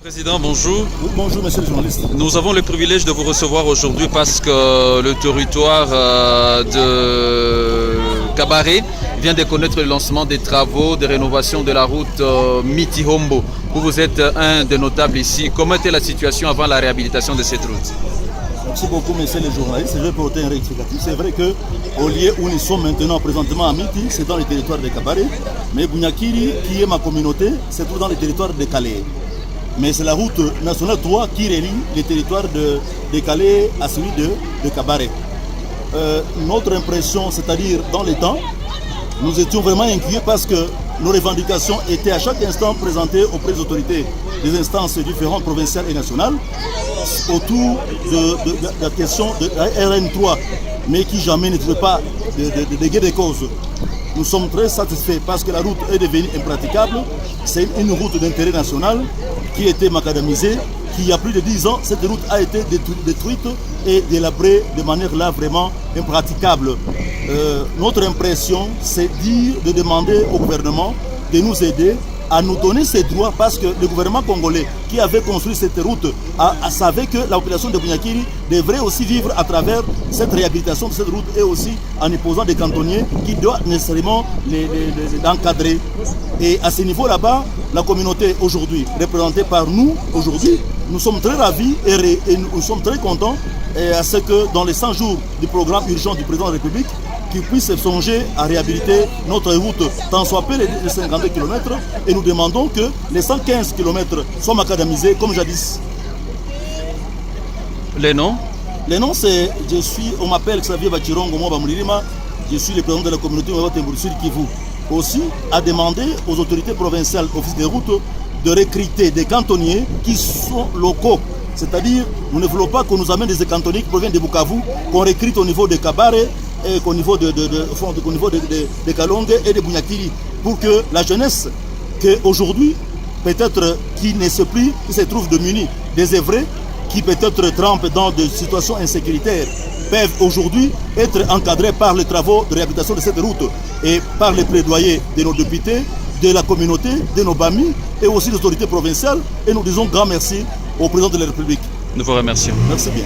Président, bonjour. Oui, bonjour, monsieur le journaliste. Nous avons le privilège de vous recevoir aujourd'hui parce que le territoire de Kabaré vient de connaître le lancement des travaux de rénovation de la route Miti-Hombo. Vous êtes un des notables ici. Comment était la situation avant la réhabilitation de cette route? Merci beaucoup, monsieur le journaliste. Je vais porter un rectificatif. C'est vrai qu'au lieu où nous sommes maintenant présentement à Miti, c'est dans le territoire de Kabaré. Mais Bunyakiri, qui est ma communauté, se trouve dans le territoire de Calais. Mais c'est la route nationale 3 qui relie les territoires de Calais à celui de Kabaré. Notre impression, c'est-à-dire dans les temps, nous étions vraiment inquiets parce que nos revendications étaient à chaque instant présentées auprès des autorités des instances différentes, provinciales et nationales, autour de la question de la RN3, mais qui jamais ne trouvait pas de gain de cause. Nous sommes très satisfaits parce que la route est devenue impraticable. C'est une route d'intérêt national qui a été macadamisée, qui il y a plus de 10 ans, cette route a été détruite et délabrée de manière là vraiment impraticable. Notre impression, c'est de demander au gouvernement de nous aider à nous donner ces droits parce que le gouvernement congolais qui avait construit cette route savait que la population de Bunyakiri devrait aussi vivre à travers cette réhabilitation de cette route et aussi en imposant des cantonniers qui doivent nécessairement l'encadrer. Et à ce niveau là-bas, la communauté aujourd'hui, représentée par nous aujourd'hui, nous sommes très ravis et nous sommes très contents à ce que dans les 100 jours du programme urgent du président de la République, qui puisse songer à réhabiliter notre route, tant soit peu les 52 km, et nous demandons que les 115 km soient macadamisés comme jadis. Les noms? Les noms, c'est, on m'appelle Xavier Bachirongo, je suis le président de la communauté Sud Kivu. Aussi, à demander aux autorités provinciales, office des routes, de recruter des cantonniers qui sont locaux. C'est-à-dire, nous ne voulons pas qu'on nous amène des cantonniers qui proviennent de Bukavu, qu'on recrute au niveau de Kabaré, et au niveau de Kalonge et de Bunyakiri, pour que la jeunesse, aujourd'hui, peut-être qui ne se plie, qui se trouve démunie, désœuvrée, qui peut-être trempent dans des situations insécuritaires, peuvent aujourd'hui être encadrés par les travaux de réhabilitation de cette route et par les plaidoyers de nos députés, de la communauté, de nos BAMI et aussi des autorités provinciales. Et nous disons grand merci au président de la République. Nous vous remercions. Merci bien.